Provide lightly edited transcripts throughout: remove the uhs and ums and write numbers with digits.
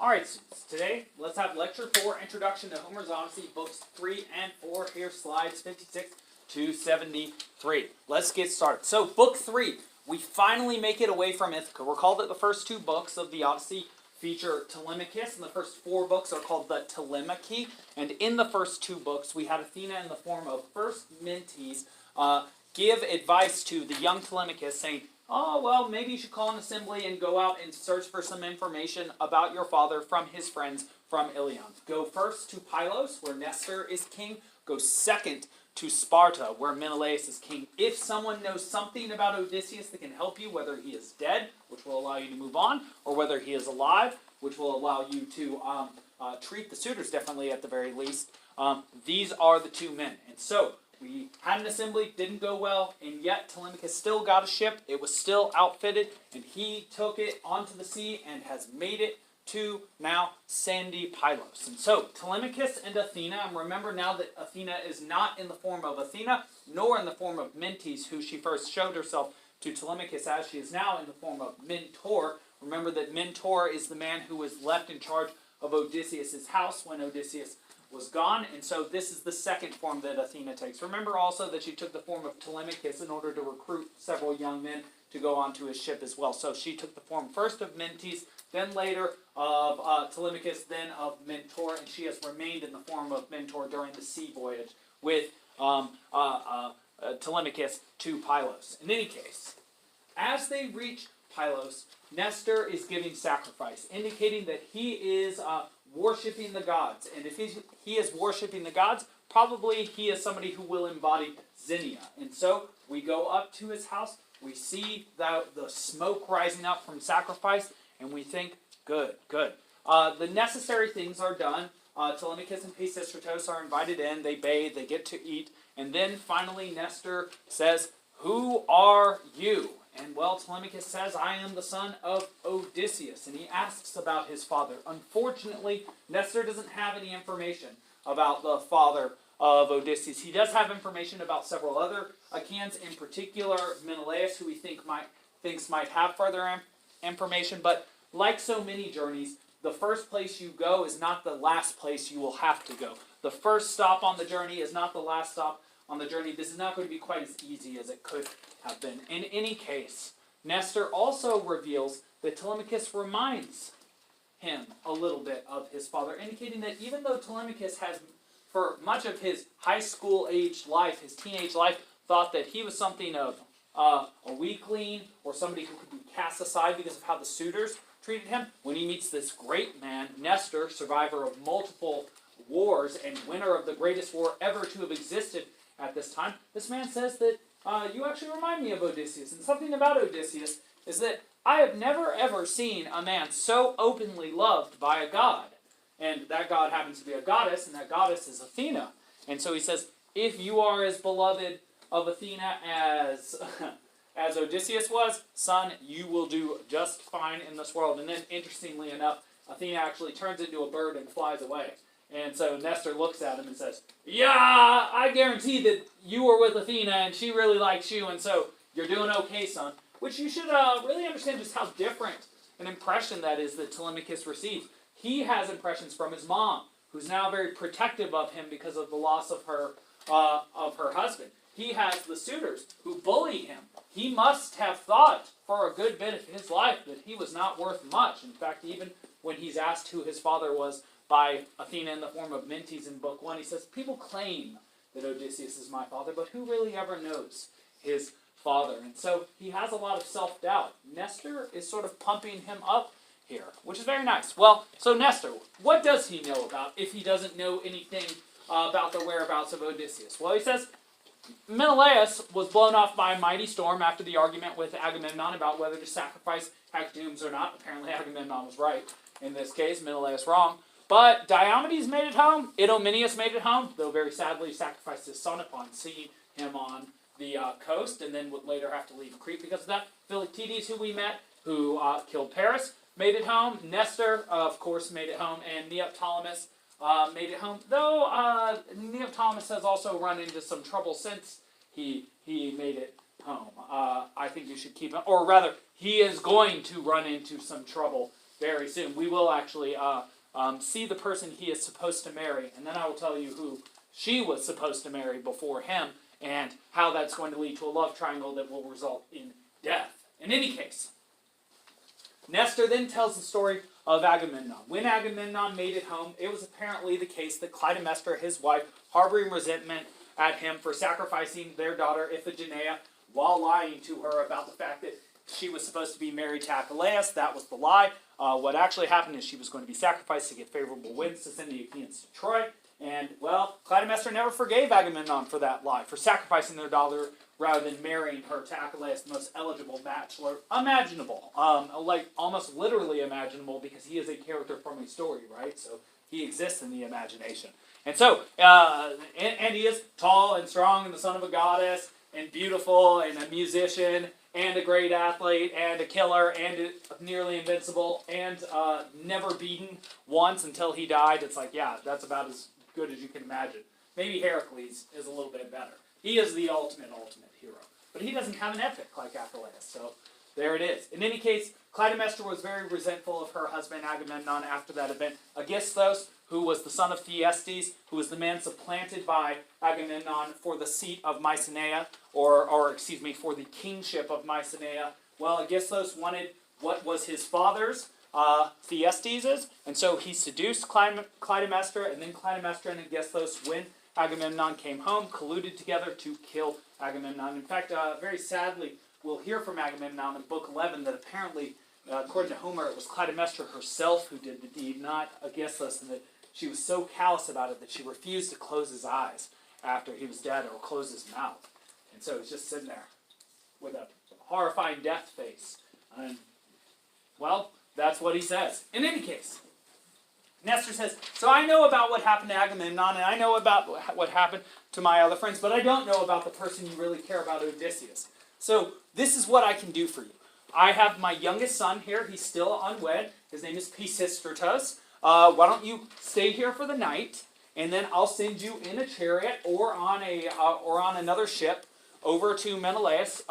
Alright, students, today let's have Lecture 4, Introduction to Homer's Odyssey, Books 3 and 4. Here's slides 56 to 73. Let's get started. So, Book 3, we finally make it away from Ithaka. Recall that the first two books of the Odyssey feature Telemachus, and the first four books are called the Telemachy. And in the first two books, we had Athena in the form of first mentees give advice to the young Telemachus, saying, oh, well, maybe you should call an assembly and go out and search for some information about your father from his friends from Ilion. Go first to Pylos, where Nestor is king. Go second to Sparta, where Menelaos is king. If someone knows something about Odysseus that can help you, whether he is dead, which will allow you to move on, or whether he is alive, which will allow you to treat the suitors differently at the very least, these are the two men. And so, we had an assembly, didn't go well, and yet Telemachus still got a ship. It was still outfitted, and he took it onto the sea and has made it to now sandy Pylos. And so Telemachus and Athena, and remember now that Athena is not in the form of Athena, nor in the form of Mentees, who she first showed herself to Telemachus as. She is now in the form of Mentor. Remember that Mentor is the man who was left in charge of Odysseus' house when Odysseus was gone, and so this is the second form that Athena takes. Remember also that she took the form of Telemachus in order to recruit several young men to go onto his ship as well. So she took the form first of Mentees, then later of Telemachus, then of Mentor, and she has remained in the form of Mentor during the sea voyage with Telemachus to Pylos. In any case, as they reach Pylos, Nestor is giving sacrifice, indicating that he is worshipping the gods. And if he is worshipping the gods, probably he is somebody who will embody Xenia. And so we go up to his house, we see the smoke rising up from sacrifice, and we think, good, good. The necessary things are done. Telemachos and Peisistratos are invited in, they bathe, they get to eat, and then finally Nestor says, who are you? And well, Telemachus says, I am the son of Odysseus. And he asks about his father. Unfortunately, Nestor doesn't have any information about the father of Odysseus. He does have information about several other Achaians, in particular Menelaos, who he thinks might have further information. But like so many journeys, the first place you go is not the last place you will have to go. The first stop on the journey is not the last stop on the journey. This is not going to be quite as easy as it could have been. In any case, Nestor also reveals that Telemachus reminds him a little bit of his father, indicating that even though Telemachus has, for much of his high school aged life, his teenage life, thought that he was something of a weakling or somebody who could be cast aside because of how the suitors treated him, when he meets this great man, Nestor, survivor of multiple wars and winner of the greatest war ever to have existed at this time, this man says that you actually remind me of Odysseus. And something about Odysseus is that I have never ever seen a man so openly loved by a god. And that god happens to be a goddess, and that goddess is Athena. And so he says, if you are as beloved of Athena as Odysseus was, son, you will do just fine in this world. And then, interestingly enough, Athena actually turns into a bird and flies away. And so Nestor looks at him and says, yeah, I guarantee that you were with Athena and she really likes you, and so you're doing okay, son. Which you should really understand just how different an impression that is that Telemachus receives. He has impressions from his mom, who's now very protective of him because of the loss of her husband. He has the suitors who bully him. He must have thought for a good bit of his life that he was not worth much. In fact, even when he's asked who his father was by Athena in the form of Mentees in Book 1, he says, people claim that Odysseus is my father, but who really ever knows his father? And so he has a lot of self-doubt. Nestor is sort of pumping him up here, which is very nice. Well, so Nestor, what does he know about if he doesn't know anything about the whereabouts of Odysseus? Well, he says, Menelaos was blown off by a mighty storm after the argument with Agamemnon about whether to sacrifice hecatombs or not. Apparently Agamemnon was right in this case, Menelaos wrong. But Diomedes made it home. Idomeneus made it home, though very sadly sacrificed his son upon seeing him on the coast, and then would later have to leave Crete because of that. Philoctetes, who we met, who killed Paris, made it home. Nestor, of course, made it home, and Neoptolemus made it home. Though Neoptolemus has also run into some trouble since he made it home. I think you should keep him, or rather, he is going to run into some trouble very soon. We will actually see the person he is supposed to marry, and then I will tell you who she was supposed to marry before him, and how that's going to lead to a love triangle that will result in death. In any case, Nestor then tells the story of Agamemnon. When Agamemnon made it home, it was apparently the case that Clytemnestra, his wife, harboring resentment at him for sacrificing their daughter Iphigenia while lying to her about the fact that she was supposed to be married to Achilles. That was the lie. What actually happened is she was going to be sacrificed to get favorable winds to send the Achaeans to Troy. And, well, Clytemnestra never forgave Agamemnon for that lie, for sacrificing their daughter rather than marrying her to Achilles, the most eligible bachelor imaginable. Like, almost literally imaginable, because he is a character from a story, right? So he exists in the imagination. And so, and he is tall and strong and the son of a goddess and beautiful and a musician and a great athlete and a killer and nearly invincible and never beaten once until he died. It's like, yeah, that's about as good as you can imagine. Maybe Heracles is a little bit better. He is the ultimate hero. But he doesn't have an epic like Achilles, so there it is. In any case, Clytemnestra was very resentful of her husband Agamemnon after that event. Aegisthus, who was the son of Thyestes, who was the man supplanted by Agamemnon for the seat of Mycenae, or for the kingship of Mycenae. Well, Aegisthus wanted what was his father's, Thyestes', and so he seduced Clytemnestra, and then Clytemnestra and Aegisthus, when Agamemnon came home, colluded together to kill Agamemnon. In fact, very sadly, we'll hear from Agamemnon in Book 11 that apparently, according to Homer, it was Clytemnestra herself who did the deed, not Aegisthus, and that she was so callous about it that she refused to close his eyes after he was dead or close his mouth. And so he's just sitting there with a horrifying death face. And, well, that's what he says. In any case, Nestor says, so I know about what happened to Agamemnon, and I know about what happened to my other friends, but I don't know about the person you really care about, Odysseus. So this is what I can do for you. I have my youngest son here. He's still unwed. His name is Peisistratos. Why don't you stay here for the night, and then I'll send you in a chariot or on another ship over to Menelaos.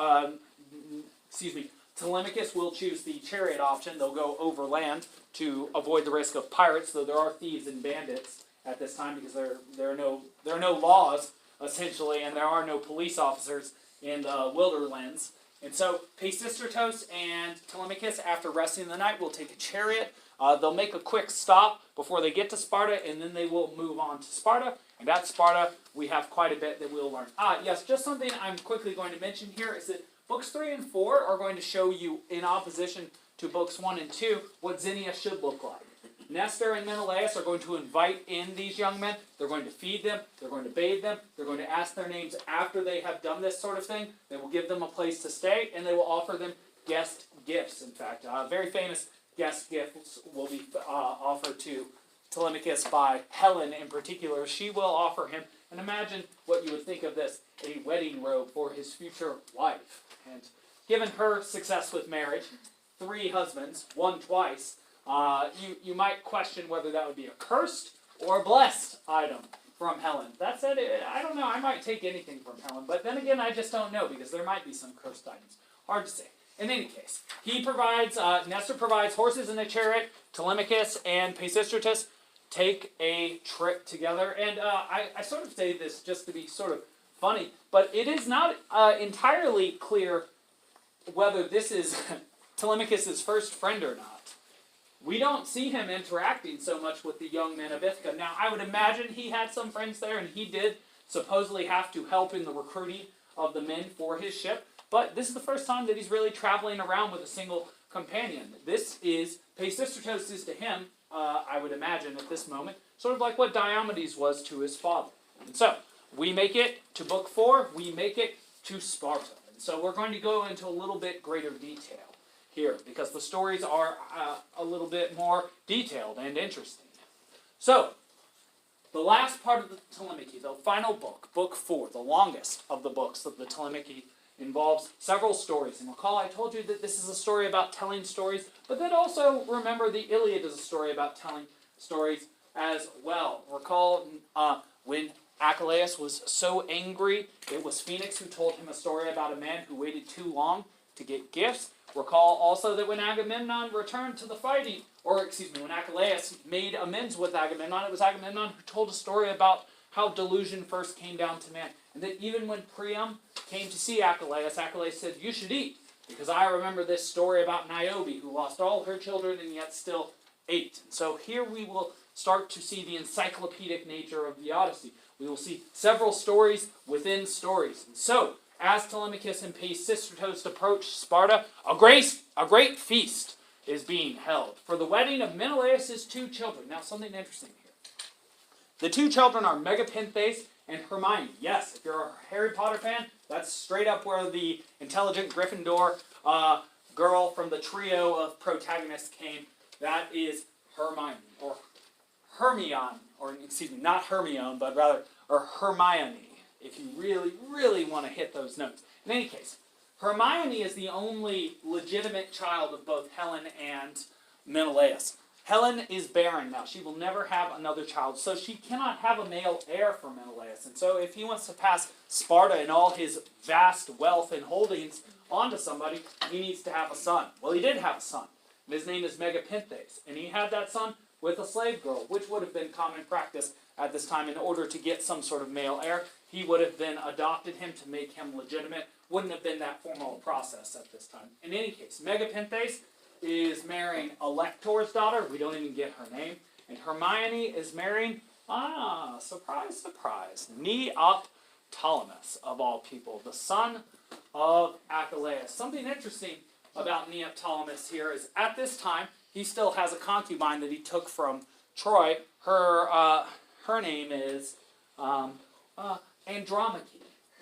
Telemachus will choose the chariot option. They'll go overland to avoid the risk of pirates, though there are thieves and bandits at this time because there are no laws, essentially, and there are no police officers in the wilderlands. And so Peisistratos and Telemachus, after resting the night, will take a chariot. They'll make a quick stop before they get to Sparta, and then they will move on to Sparta. And at Sparta, we have quite a bit that we'll learn. Yes, just something I'm quickly going to mention here is that Books 3 and 4 are going to show you, in opposition to Books 1 and 2, what Xenia should look like. Nestor and Menelaos are going to invite in these young men. They're going to feed them. They're going to bathe them. They're going to ask their names after they have done this sort of thing. They will give them a place to stay, and they will offer them guest gifts, in fact. Very famous guest gifts will be offered to Telemachus by Helen in particular. She will offer him, and imagine what you would think of this, a wedding robe for his future wife. And given her success with marriage, 3 husbands, 1 twice, you might question whether that would be a cursed or a blessed item from Helen. That said, I don't know, I might take anything from Helen, but then again, I just don't know, because there might be some cursed items. Hard to say. In any case, Nestor provides horses and a chariot. Telemachus and Peisistratos take a trip together, and I sort of say this just to be sort of funny, but it is not entirely clear whether this is Telemachus' first friend or not. We don't see him interacting so much with the young men of Ithaca. Now, I would imagine he had some friends there, and he did supposedly have to help in the recruiting of the men for his ship, but this is the first time that he's really traveling around with a single companion. This is, Peisistratos is to him, I would imagine at this moment, sort of like what Diomedes was to his father. And so, we make it to Book 4, we make it to Sparta. And so we're going to go into a little bit greater detail here, because the stories are a little bit more detailed and interesting. So, the last part of the Telemachy, the final book, Book 4, the longest of the books of the Telemachy, involves several stories. And recall I told you that this is a story about telling stories, but then also remember the Iliad is a story about telling stories as well. Recall when Achilles was so angry, it was Phoenix who told him a story about a man who waited too long to get gifts. Recall also that when Agamemnon returned to the fighting when Achilles made amends with Agamemnon, it was Agamemnon who told a story about how delusion first came down to man. And that even when Priam came to see Achilles, Achilles said, "You should eat, because I remember this story about Niobe, who lost all her children and yet still ate." And so here we will start to see the encyclopedic nature of the Odyssey. We will see several stories within stories. And so, as Telemachus and Peisistratos approach Sparta, a great feast is being held for the wedding of Menelaus' two children. Now, something interesting here. The two children are Megapenthes and Hermione. Yes, if you're a Harry Potter fan, that's straight up where the intelligent Gryffindor girl from the trio of protagonists came. That is Hermione, or Hermione, or excuse me, not Hermione, but rather, or Hermione, if you really, really want to hit those notes. In any case, Hermione is the only legitimate child of both Helen and Menelaus. Helen is barren now. She will never have another child, so she cannot have a male heir for Menelaus. And so if he wants to pass Sparta and all his vast wealth and holdings onto somebody, he needs to have a son. Well, he did have a son, and his name is Megapenthes, and he had that son with a slave girl, which would have been common practice at this time. In order to get some sort of male heir, he would have then adopted him to make him legitimate. Wouldn't have been that formal process at this time. In any case, Megapenthes is marrying Alector's daughter. We don't even get her name. And Hermione is marrying, surprise, surprise, Neoptolemus, of all people, the son of Achilles. Something interesting about Neoptolemus here is at this time, he still has a concubine that he took from Troy. Her name is Andromache.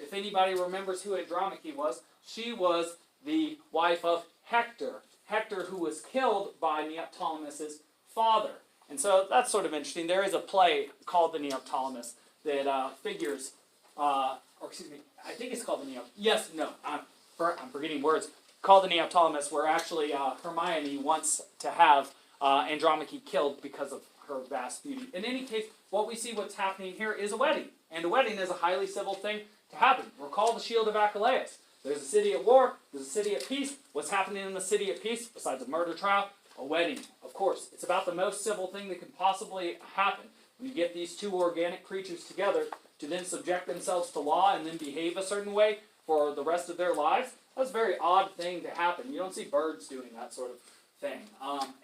If anybody remembers who Andromache was, she was the wife of Hector. Hector, who was killed by Neoptolemus' father. And so that's sort of interesting. There is a play called the Neoptolemus that figures, I think it's called the I'm forgetting words. Called the Neoptolemus, where actually Hermione wants to have Andromache killed because of her vast beauty. In any case, what's happening here is a wedding. And a wedding is a highly civil thing to happen. Recall the shield of Achilles. There's a city at war, there's a city at peace. What's happening in the city at peace, besides a murder trial? A wedding. Of course, it's about the most civil thing that can possibly happen. When you get these two organic creatures together to then subject themselves to law and then behave a certain way for the rest of their lives, that's a very odd thing to happen. You don't see birds doing that sort of thing.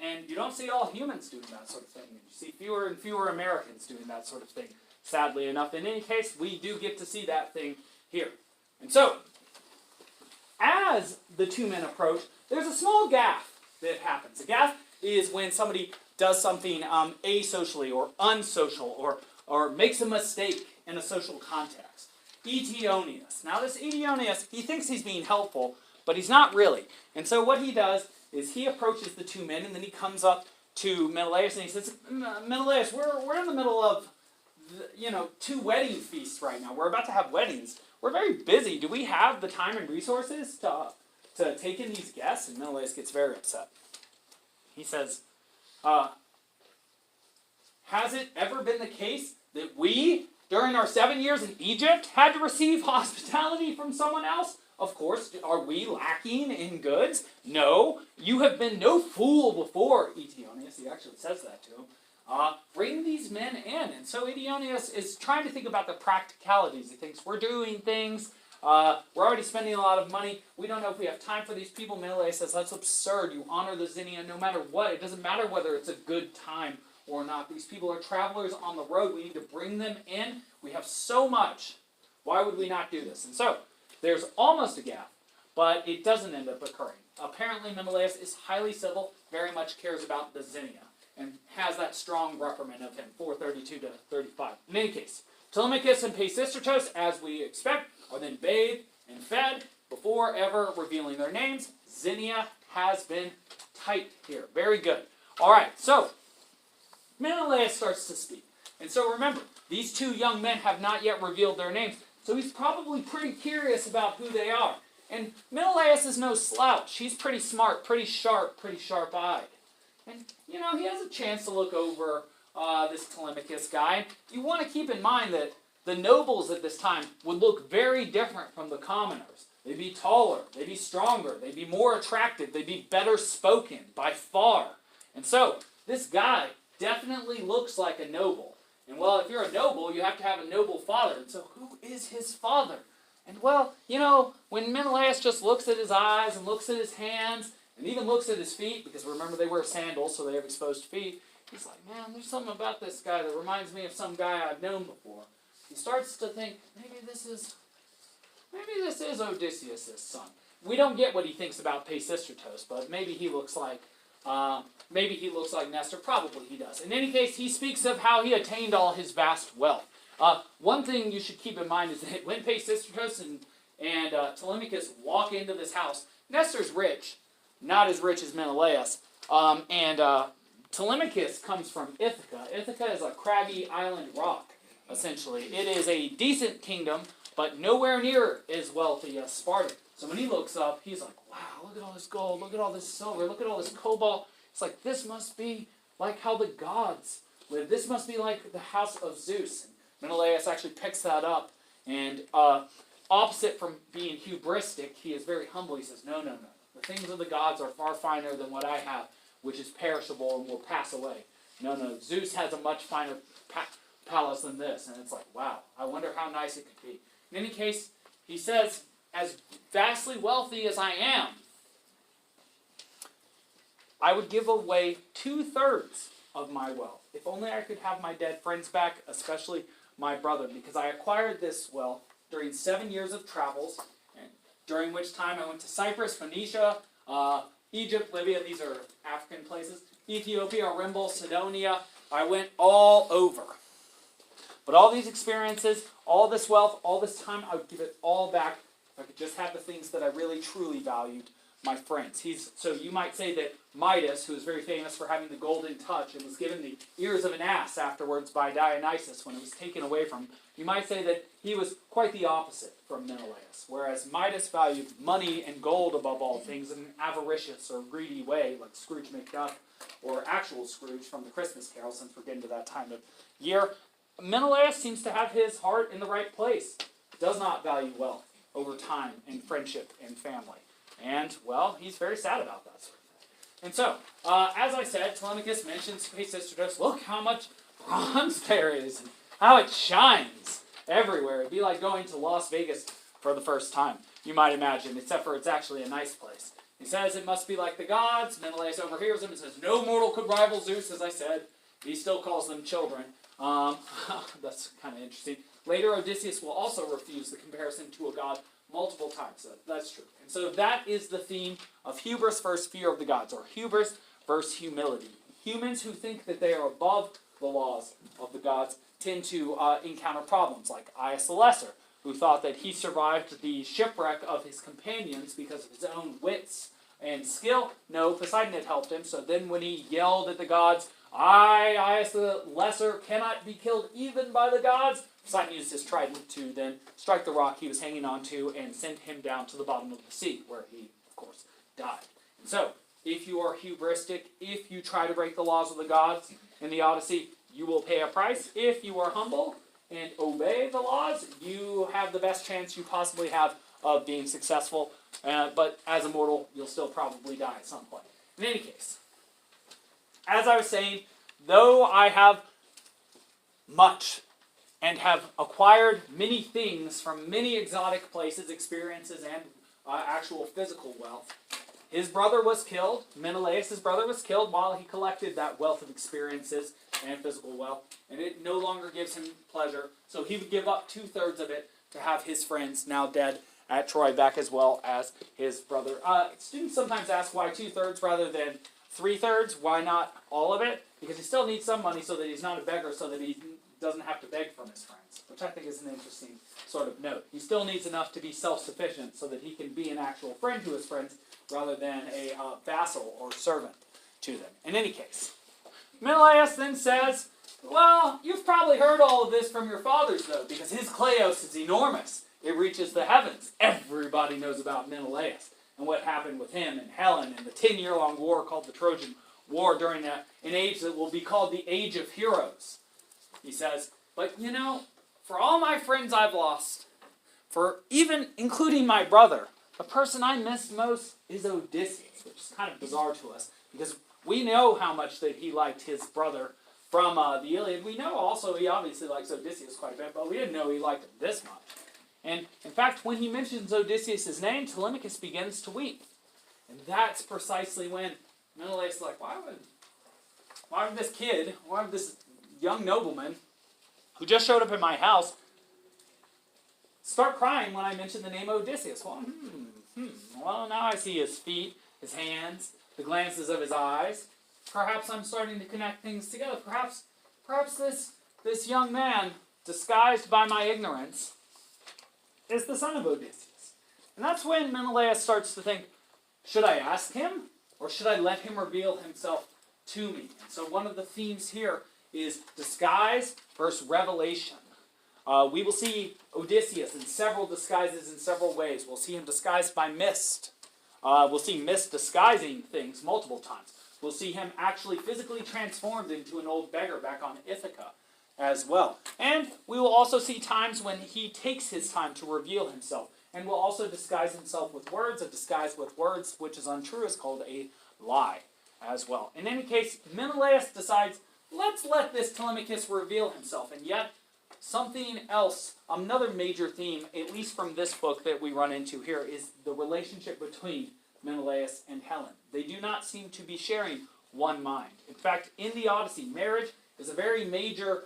And you don't see all humans doing that sort of thing. You see fewer and fewer Americans doing that sort of thing, sadly enough. In any case, we do get to see that thing here. And so, as the two men approach, there's a small gaffe that happens. A gaffe is when somebody does something asocially or unsocial or makes a mistake in a social context. Eteonius. Now this Eteonius, he thinks he's being helpful, but he's not really. And so what he does is he approaches the two men, and then he comes up to Menelaus and he says, "Menelaus, we're in the middle of two wedding feasts right now. We're about to have weddings. We're very busy. Do we have the time and resources to take in these guests?" And Menelaus gets very upset. He says, "Has it ever been the case that we, during our 7 years in Egypt, had to receive hospitality from someone else? Of course, are we lacking in goods? No, you have been no fool before, Eteonius." He actually says that to him. "Bring these men in." And so Eteonius is trying to think about the practicalities. He thinks, we're doing things, we're already spending a lot of money, we don't know if we have time for these people. Menelaus says, that's absurd, you honor the Xenia no matter what. It doesn't matter whether it's a good time or not. These people are travelers on the road, we need to bring them in. We have so much, why would we not do this? And so, there's almost a gap, but it doesn't end up occurring. Apparently Menelaus is highly civil, very much cares about the Xenia, and has that strong reprimand of him, 432 to 35. In any case, Telemachus and Peisistratos, as we expect, are then bathed and fed before ever revealing their names. Xenia has been tight here. Very good. All right, so Menelaus starts to speak. And so remember, these two young men have not yet revealed their names, so he's probably pretty curious about who they are. And Menelaus is no slouch. He's pretty smart, pretty sharp-eyed. And, he has a chance to look over this Telemachus guy. You want to keep in mind that the nobles at this time would look very different from the commoners. They'd be taller, they'd be stronger, they'd be more attractive, they'd be better spoken, by far. And so, this guy definitely looks like a noble. And well, if you're a noble, you have to have a noble father. And so, who is his father? And well, when Menelaus just looks at his eyes and looks at his hands and even looks at his feet, because remember they wear sandals, so they have exposed feet, he's like, man, there's something about this guy that reminds me of some guy I've known before. He starts to think, maybe this is Odysseus' son. We don't get what he thinks about Peisistratos, but maybe he looks like Nestor. Probably he does. In any case, he speaks of how he attained all his vast wealth. One thing you should keep in mind is that when Peisistratos and Telemachus walk into this house, Nestor's rich, not as rich as Menelaus, and Telemachus comes from Ithaka. Ithaka is a craggy island rock, essentially. It is a decent kingdom, but nowhere near as wealthy as Sparta. So when he looks up, he's like, wow, look at all this gold, look at all this silver, look at all this cobalt. It's like, this must be like how the gods live. This must be like the house of Zeus. And Menelaus actually picks that up, and opposite from being hubristic, he is very humble. He says, no. The things of the gods are far finer than what I have, which is perishable and will pass away. No. Zeus has a much finer palace than this. And it's like, wow, I wonder how nice it could be. In any case, he says, as vastly wealthy as I am, I would give away 2/3 of my wealth. If only I could have my dead friends back, especially my brother, because I acquired this wealth during 7 years of travels, and during which time I went to Cyprus, Phoenicia, Egypt, Libya, these are African places, Ethiopia, Orimble, Sidonia. I went all over. But all these experiences, all this wealth, all this time, I would give it all back if I could just have the things that I really, truly valued, my friends. So you might say that Midas, who is very famous for having the golden touch and was given the ears of an ass afterwards by Dionysus when it was taken away from him, you might say that he was quite the opposite from Menelaus. Whereas Midas valued money and gold above all things in an avaricious or greedy way, like Scrooge McDuck or actual Scrooge from the Christmas Carol, since we're getting to that time of year. Menelaus seems to have his heart in the right place. Does not value wealth over time and friendship and family. And, well, he's very sad about that sort of thing. And so, as I said, Telemachus mentions Peisistratos, look how much bronze there is, and how it shines everywhere. It'd be like going to Las Vegas for the first time, you might imagine, except for it's actually a nice place. He says it must be like the gods. Menelaus overhears him and says, no mortal could rival Zeus, as I said. He still calls them children. That's kind of interesting. Later, Odysseus will also refuse the comparison to a god multiple times. So that's true. And so that is the theme of hubris versus fear of the gods, or hubris versus humility. Humans who think that they are above the laws of the gods tend to encounter problems, like Aias the Lesser, who thought that he survived the shipwreck of his companions because of his own wits and skill. No, Poseidon had helped him, so then when he yelled at the gods, I, Aias the Lesser, cannot be killed even by the gods, Poseidon used his trident to then strike the rock he was hanging onto and send him down to the bottom of the sea, where he, of course, died. And so, if you are hubristic, if you try to break the laws of the gods in the Odyssey, you will pay a price. If you are humble and obey the laws, you have the best chance you possibly have of being successful. But as a mortal, you'll still probably die at some point. In any case, as I was saying, though I have much and have acquired many things from many exotic places, experiences, and actual physical wealth, his brother was killed. Menelaus' brother was killed while he collected that wealth of experiences and physical wealth, and it no longer gives him pleasure. So he would give up 2/3 of it to have his friends, now dead at Troy, back as well as his brother. Students sometimes ask why 2/3 rather than 3/3. Why not all of it? Because he still needs some money so that he's not a beggar, so that he doesn't have to beg from his friends, which I think is an interesting sort of note. He still needs enough to be self-sufficient so that he can be an actual friend to his friends rather than a vassal or servant to them. In any case, Menelaus then says, well, you've probably heard all of this from your fathers, though, because his Kleos is enormous. It reaches the heavens. Everybody knows about Menelaus and what happened with him and Helen and the 10-year-long war called the Trojan War during an age that will be called the Age of Heroes. He says, but you know, for all my friends I've lost, for even including my brother, the person I miss most is Odysseus, which is kind of bizarre to us, because We know how much that he liked his brother from the Iliad. We know also he obviously likes Odysseus quite a bit, but we didn't know he liked him this much. And in fact, when he mentions Odysseus' name, Telemachus begins to weep. And that's precisely when Menelaus is like, why would this young nobleman who just showed up in my house start crying when I mention the name Odysseus? Well, now I see his feet, his hands, the glances of his eyes. Perhaps I'm starting to connect things together. Perhaps this young man, disguised by my ignorance, is the son of Odysseus. And that's when Menelaus starts to think, should I ask him, or should I let him reveal himself to me? And so one of the themes here is disguise versus revelation. We will see Odysseus in several disguises in several ways. We'll see him disguised by mist. We'll see mist disguising things multiple times. We'll see him actually physically transformed into an old beggar back on Ithaka as well. And we will also see times when he takes his time to reveal himself, and will also disguise himself with words. A disguise with words, which is untrue, is called a lie as well. In any case, Menelaus decides, let's let this Telemachus reveal himself. And yet, something else, another major theme, at least from this book that we run into here, is the relationship between Menelaus and Helen. They do not seem to be sharing one mind. In fact, in the Odyssey, marriage is a very major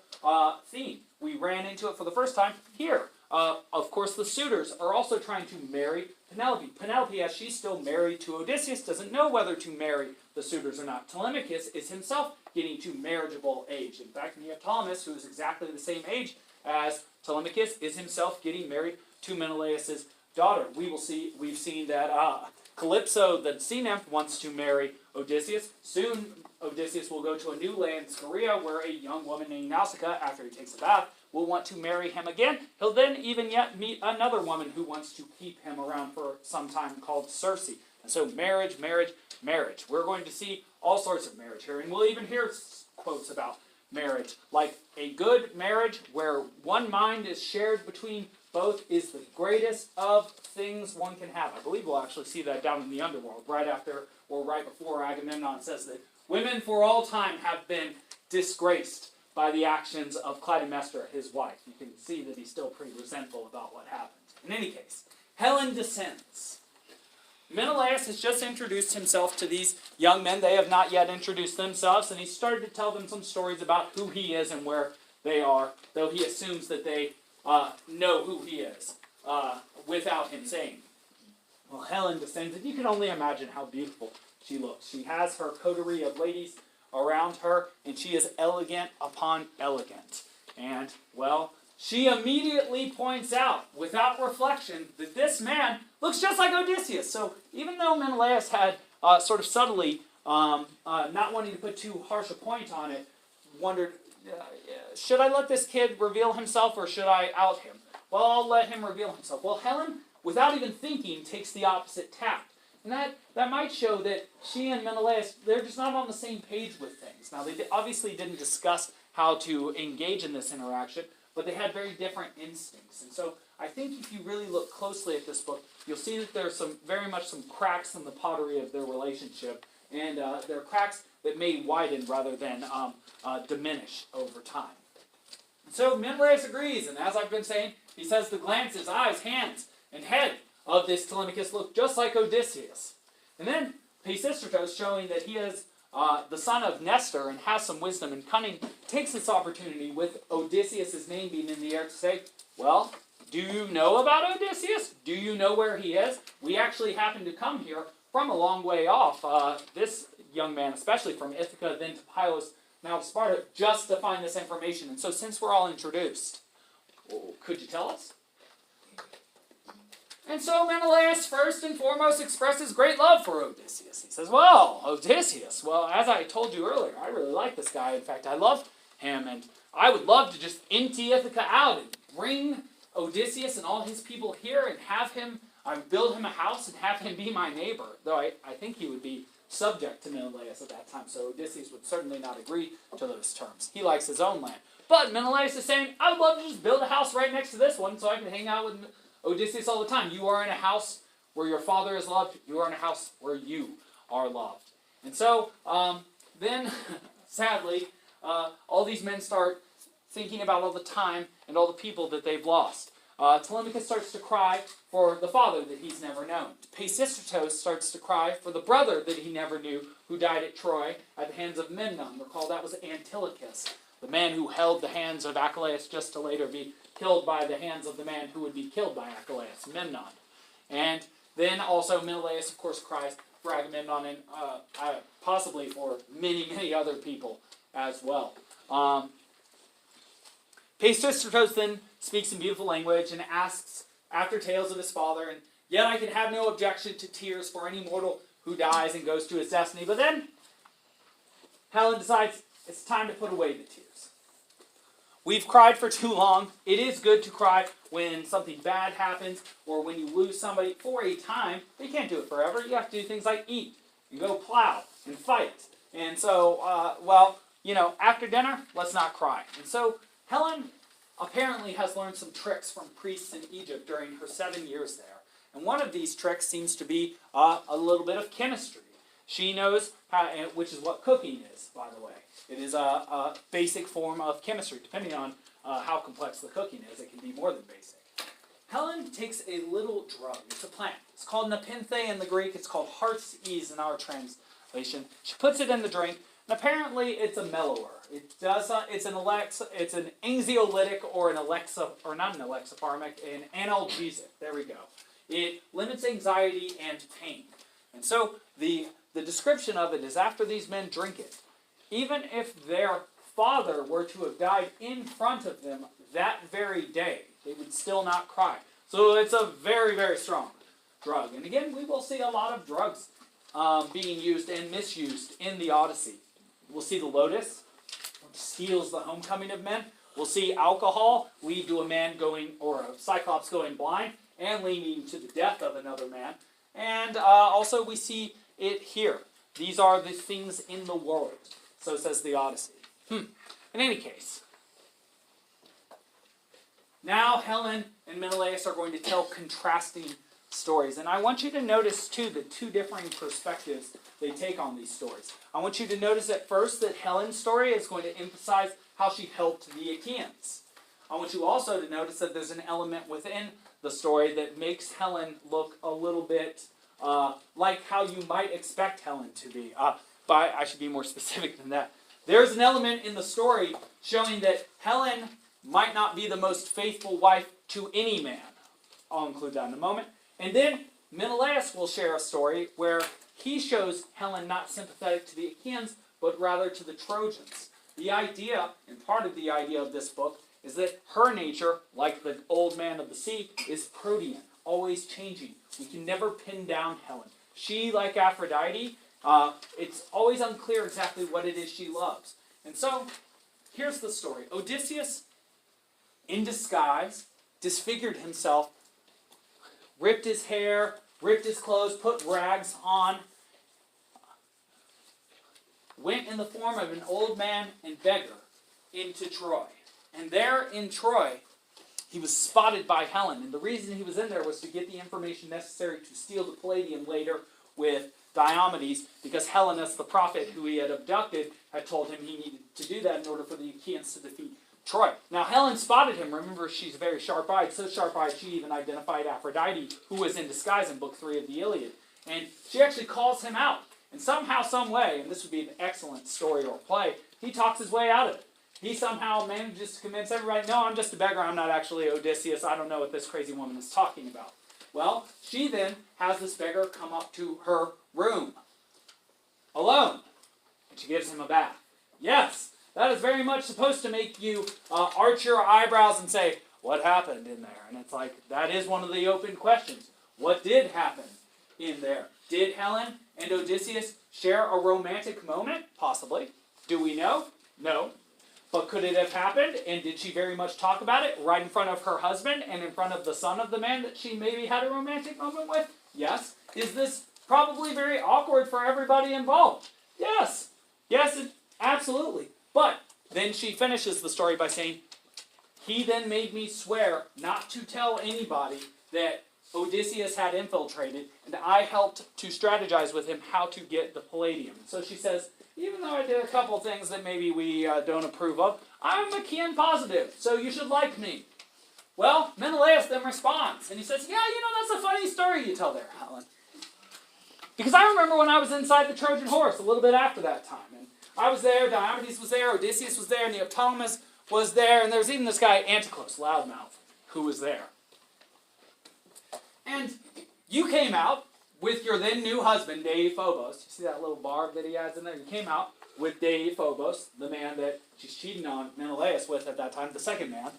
theme. We ran into it for the first time here. Of course, the suitors are also trying to marry Penelope. Penelope, as she's still married to Odysseus, doesn't know whether to marry the suitors or not. Telemachus is himself getting to marriageable age. In fact, Neoptolemus, who is exactly the same age as Telemachus, is himself getting married to Menelaus' daughter. We've seen that Calypso, the sea nymph, wants to marry Odysseus. Soon, Odysseus will go to a new land, Scheria, where a young woman named Nausicaa, after he takes a bath, will want to marry him again. He'll then even yet meet another woman who wants to keep him around for some time, called Circe. And so marriage, marriage, marriage. We're going to see all sorts of marriage here, and we'll even hear quotes about marriage, like a good marriage where one mind is shared between both is the greatest of things one can have. I believe we'll actually see that down in the underworld, right after or right before Agamemnon says that women for all time have been disgraced by the actions of Clytemnestra, his wife. You can see that he's still pretty resentful about what happened. In any case, Helen descends. Menelaus has just introduced himself to these young men. They have not yet introduced themselves, and he started to tell them some stories about who he is and where they are, though he assumes that they know who he is without him saying. Well, Helen descends, and you can only imagine how beautiful she looks. She has her coterie of ladies around her, and she is elegant upon elegant. And, well, she immediately points out, without reflection, that this man looks just like Odysseus. So even though Menelaus had sort of subtly, not wanting to put too harsh a point on it, wondered, should I let this kid reveal himself or should I out him? Well, I'll let him reveal himself. Well, Helen, without even thinking, takes the opposite tact. And that might show that she and Menelaus, they're just not on the same page with things. Now, they obviously didn't discuss how to engage in this interaction, but they had very different instincts. And so I think if you really look closely at this book, you'll see that there's very much some cracks in the pottery of their relationship. And there are cracks that may widen rather than diminish over time. And so Menelaus agrees, and as I've been saying, he says the glances, eyes, hands, and head of this Telemachus look just like Odysseus. And then Peisistratos, showing that he is the son of Nestor and has some wisdom and cunning, takes this opportunity with Odysseus' name being in the air to say, well, do you know about Odysseus? Do you know where he is? We actually happen to come here from a long way off, this young man, especially from Ithaca, then to Pylos, now to Sparta, just to find this information. And so since we're all introduced, could you tell us? And so Menelaus first and foremost expresses great love for Odysseus. He says, well, Odysseus, well, as I told you earlier, I really like this guy. In fact, I love him, and I would love to just empty Ithaca out and bring Odysseus and all his people here and have him, build him a house and have him be my neighbor. Though I think he would be subject to Menelaus at that time, so Odysseus would certainly not agree to those terms. He likes his own land. But Menelaus is saying, I would love to just build a house right next to this one so I can hang out with Odysseus all the time. You are in a house where your father is loved. You are in a house where you are loved. And so, then, sadly, all these men start thinking about all the time and all the people that they've lost. Telemachus starts to cry for the father that he's never known. Peisistratos starts to cry for the brother that he never knew who died at Troy at the hands of Agamemnon. Recall that was Antilochus, the man who held the hands of Achilles just to later be killed by the hands of the man who would be killed by Achilles, Memnon. And then also Menelaos, of course, cries for Agamemnon and possibly for many, many other people as well. Peisistratos then speaks in beautiful language and asks after tales of his father, and yet I can have no objection to tears for any mortal who dies and goes to his destiny. But then Helen decides it's time to put away the tears. We've cried for too long. It is good to cry when something bad happens or when you lose somebody for a time, but you can't do it forever. You have to do things like eat and go plow and fight. And so, after dinner, let's not cry. And so Helen apparently has learned some tricks from priests in Egypt during her 7 years there. And one of these tricks seems to be a little bit of chemistry. She knows how, which is what cooking is, by the way. It is a basic form of chemistry. Depending on how complex the cooking is, it can be more than basic. Helen takes a little drug. It's a plant. It's called nepenthe in the Greek. It's called heart's ease in our translation. She puts it in the drink, and apparently it's a mellower. It's an anxiolytic or not an alexipharmic, an analgesic. There we go. It limits anxiety and pain. And so the description of it is after these men drink it, even if their father were to have died in front of them that very day, they would still not cry. So it's a very, very strong drug. And again, we will see a lot of drugs being used and misused in the Odyssey. We'll see the lotus, which steals the homecoming of men. We'll see alcohol lead to a man or a cyclops going blind and leading to the death of another man. And also we see it here. These are the things in the world. So says the Odyssey. In any case, now Helen and Menelaos are going to tell contrasting stories. And I want you to notice, too, the two differing perspectives they take on these stories. I want you to notice at first that Helen's story is going to emphasize how she helped the Achaians. I want you also to notice that there's an element within the story that makes Helen look a little bit like how you might expect Helen to be. But I should be more specific than that. There's an element in the story showing that Helen might not be the most faithful wife to any man. I'll include that in a moment. And then Menelaos will share a story where he shows Helen not sympathetic to the Achaians, but rather to the Trojans. The idea, and part of the idea of this book, is that her nature, like the old man of the sea, is protean, always changing. We can never pin down Helen. She, like Aphrodite, it's always unclear exactly what it is she loves. And so, here's the story. Odysseus, in disguise, disfigured himself, ripped his hair, ripped his clothes, put rags on, went in the form of an old man and beggar into Troy. And there in Troy, he was spotted by Helen. And the reason he was in there was to get the information necessary to steal the palladium later with Diomedes, because Helenus, the prophet who he had abducted, had told him he needed to do that in order for the Achaians to defeat Troy. Now, Helen spotted him. Remember, she's very sharp-eyed. So sharp-eyed, she even identified Aphrodite, who was in disguise in Book 3 of the Iliad. And she actually calls him out. And somehow, some way, and this would be an excellent story or play, he talks his way out of it. He somehow manages to convince everybody, no, I'm just a beggar, I'm not actually Odysseus, I don't know what this crazy woman is talking about. Well, she then has this beggar come up to her room, alone, and she gives him a bath. Yes, that is very much supposed to make you arch your eyebrows and say, what happened in there? And it's like, that is one of the open questions. What did happen in there? Did Helen and Odysseus share a romantic moment? Possibly. Do we know? No. But could it have happened? And did she very much talk about it right in front of her husband and in front of the son of the man that she maybe had a romantic moment with? Yes. Is this probably very awkward for everybody involved? Yes. Yes, absolutely. But then she finishes the story by saying, he then made me swear not to tell anybody that Odysseus had infiltrated, and I helped to strategize with him how to get the palladium. So she says, even though I did a couple things that maybe we don't approve of, I'm Achaean positive, so you should like me. Well, Menelaos then responds, and he says, yeah, that's a funny story you tell there, Helen. Because I remember when I was inside the Trojan horse a little bit after that time, and I was there, Diomedes was there, Odysseus was there, Neoptolemus was there, and there was even this guy, Anticlus, loudmouth, who was there. And you came out with your then new husband, Deiphobos. You see that little barb that he has in there? You came out with Deiphobos, the man that she's cheating on Menelaos with at that time, the second man.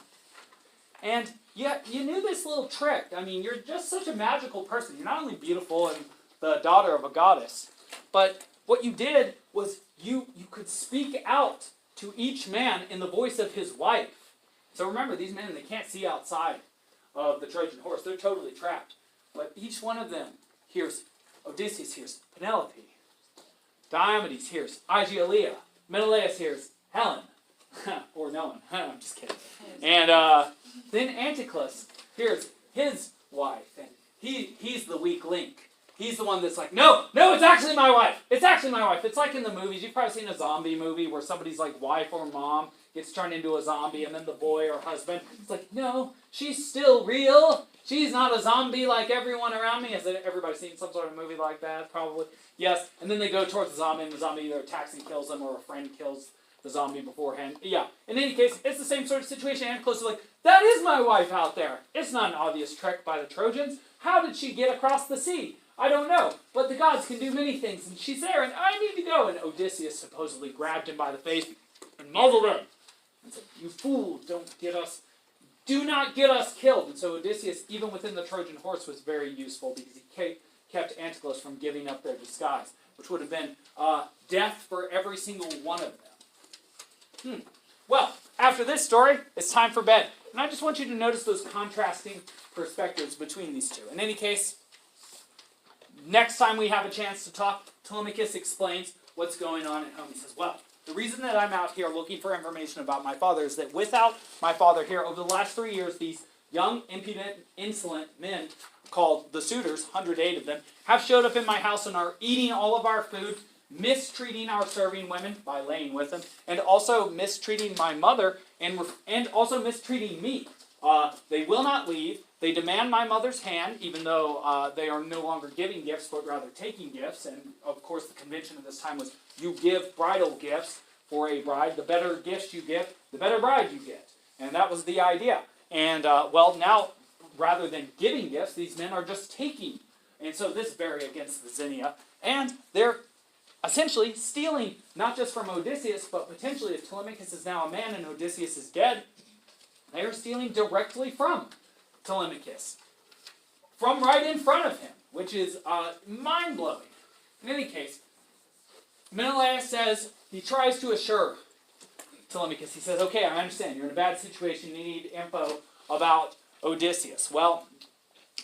And yet, you knew this little trick. I mean, you're just such a magical person. You're not only beautiful and the daughter of a goddess, but what you did was you could speak out to each man in the voice of his wife. So remember, these men, they can't see outside of the Trojan horse. They're totally trapped. But each one of them hears, Odysseus hears Penelope. Diomedes hears Aegialeia. Menelaus hears Helen. Or no one. I'm just kidding. And then Anticlus hears his wife. And he's the weak link. He's the one that's like, no, it's actually my wife. It's actually my wife. It's like in the movies. You've probably seen a zombie movie where somebody's like wife or mom gets turned into a zombie, and then the boy or husband, it's like, no, she's still real. She's not a zombie like everyone around me. Has everybody seen some sort of movie like that? Probably. Yes. And then they go towards the zombie, and the zombie either attacks and kills them, or a friend kills the zombie beforehand. Yeah. In any case, it's the same sort of situation. Anticlus is like, that is my wife out there. It's not an obvious trick by the Trojans. How did she get across the sea? I don't know, but the gods can do many things, and she's there, and I need to go. And Odysseus supposedly grabbed him by the face and muzzled him and said, you fool, do not get us killed. And so Odysseus, even within the Trojan horse, was very useful because he kept Anticlus from giving up their disguise, which would have been death for every single one of them. Well, after this story, it's time for bed. And I just want you to notice those contrasting perspectives between these two. In any case, next time we have a chance to talk, Telemachus explains what's going on at home. He says, well, the reason that I'm out here looking for information about my father is that without my father here, over the last 3 years, these young, impudent, insolent men called the suitors, 108 of them, have showed up in my house and are eating all of our food, mistreating our serving women by laying with them, and also mistreating my mother, and also mistreating me. They will not leave. They demand my mother's hand, even though they are no longer giving gifts, but rather taking gifts. And, of course, the convention at this time was you give bridal gifts for a bride. The better gifts you give, the better bride you get. And that was the idea. And, well, now, rather than giving gifts, these men are just taking. And so this is very against the Xenia. And they're essentially stealing, not just from Odysseus, but potentially, if Telemachus is now a man and Odysseus is dead, they are stealing directly from Telemachus, from right in front of him, which is mind-blowing. In any case, Menelaus says, he tries to assure Telemachus, he says, okay, I understand, you're in a bad situation, you need info about Odysseus. Well,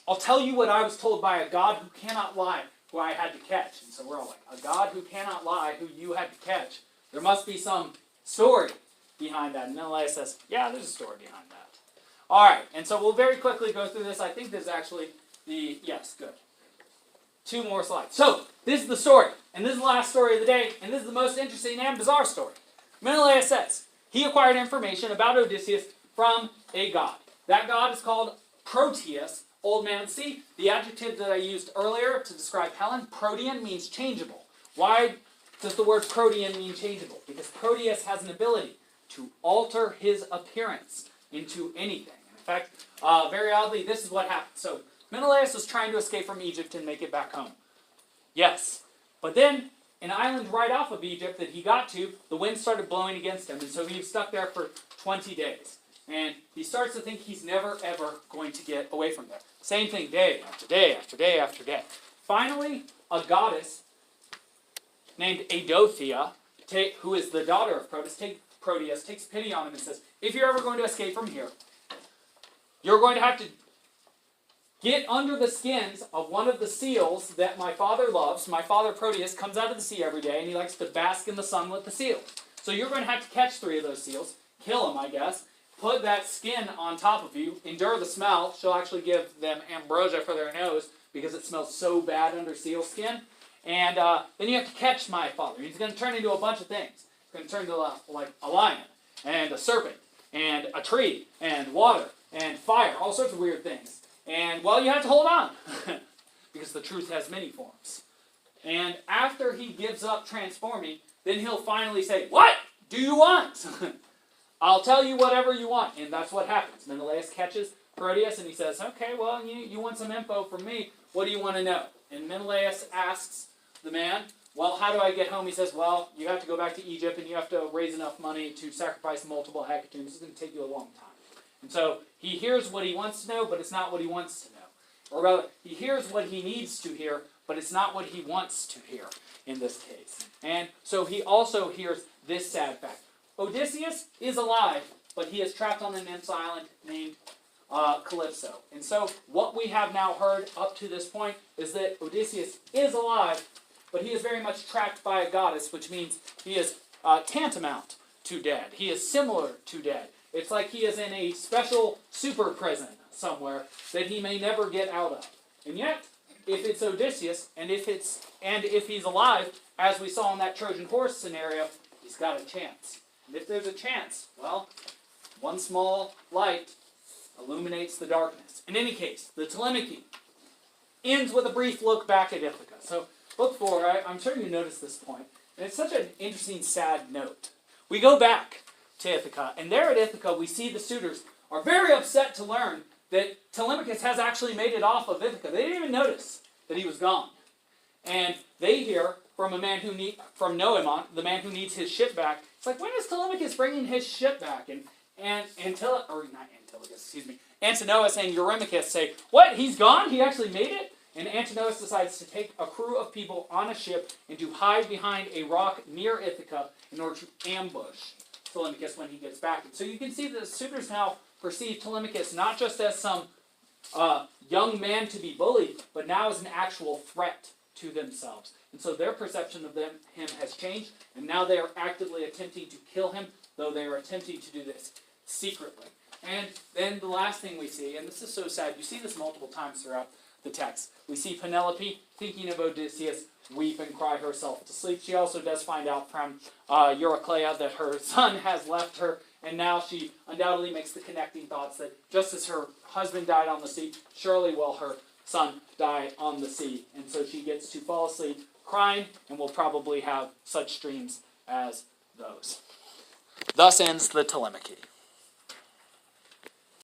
I'll tell you what I was told by a god who cannot lie, who I had to catch. And so we're all like, a god who cannot lie, who you had to catch. There must be some story behind that. And Menelaus says, yeah, there's a story behind that. All right, and so we'll very quickly go through this. I think this is actually yes, good. 2 more slides. So, this is the story, and this is the last story of the day, and this is the most interesting and bizarre story. Menelaus says, he acquired information about Odysseus from a god. That god is called Proteus, old man. See, the adjective that I used earlier to describe Helen, protean, means changeable. Why does the word protean mean changeable? Because Proteus has an ability to alter his appearance into anything. In fact, very oddly, this is what happened. So, Menelaus was trying to escape from Egypt and make it back home. Yes. But then, an island right off of Egypt that he got to, the wind started blowing against him, and so he was stuck there for 20 days. And he starts to think he's never, ever going to get away from there. Same thing, day after day after day after day. Finally, a goddess named Adothea, who is the daughter of Proteus, takes pity on him and says, if you're ever going to escape from here, you're going to have to get under the skins of one of the seals that my father loves. My father, Proteus, comes out of the sea every day, and he likes to bask in the sun with the seals. So you're going to have to catch 3 of those seals, kill them, I guess, put that skin on top of you, endure the smell. She'll actually give them ambrosia for their nose because it smells so bad under seal skin. And then you have to catch my father. He's going to turn into a bunch of things. He's going to turn into like a lion and a serpent and a tree and water and fire, all sorts of weird things. And, well, you have to hold on because the truth has many forms. And after he gives up transforming, then he'll finally say, "What do you want?" "I'll tell you whatever you want." And that's what happens. Menelaus catches Proteus and he says, "Okay, well, you want some info from me. What do you want to know?" And Menelaus asks the man, "Well, how do I get home?" He says, "Well, you have to go back to Egypt and you have to raise enough money to sacrifice multiple hecatombs. It's going to take you a long time." And so he hears what he wants to know, but it's not what he wants to know. Or rather, he hears what he needs to hear, but it's not what he wants to hear in this case. And so he also hears this sad fact. Odysseus is alive, but he is trapped on an nymph's island named Calypso. And so what we have now heard up to this point is that Odysseus is alive, but he is very much trapped by a goddess, which means he is tantamount to dead. He is similar to dead. It's like he is in a special super prison somewhere that he may never get out of. And yet, if it's Odysseus, and if he's alive, as we saw in that Trojan horse scenario, he's got a chance. And if there's a chance, well, one small light illuminates the darkness. In any case, the Telemachy ends with a brief look back at Ithaka. So, look forward. I'm sure you noticed this point. And it's such an interesting, sad note. We go back to Ithaka, and there at Ithaka we see the suitors are very upset to learn that Telemachus has actually made it off of Ithaka. They didn't even notice that he was gone. And they hear from a man from Noemon, the man who needs his ship back. It's like, when is Telemachus bringing his ship back? And Antinous and Eurymachus say, "What? He's gone? He actually made it?" And Antinous decides to take a crew of people on a ship and to hide behind a rock near Ithaka in order to ambush Telemachus when he gets back. And so you can see that the suitors now perceive Telemachus not just as some young man to be bullied, but now as an actual threat to themselves. And so their perception of him has changed, and now they are actively attempting to kill him, though they are attempting to do this secretly. And then the last thing we see, and this is so sad, you see this multiple times throughout the text. We see Penelope, thinking of Odysseus, weep and cry herself to sleep. She also does find out from Eurycleia that her son has left her, and now she undoubtedly makes the connecting thoughts that just as her husband died on the sea, surely will her son die on the sea. And so she gets to fall asleep crying, and will probably have such dreams as those. Thus ends the Telemachy.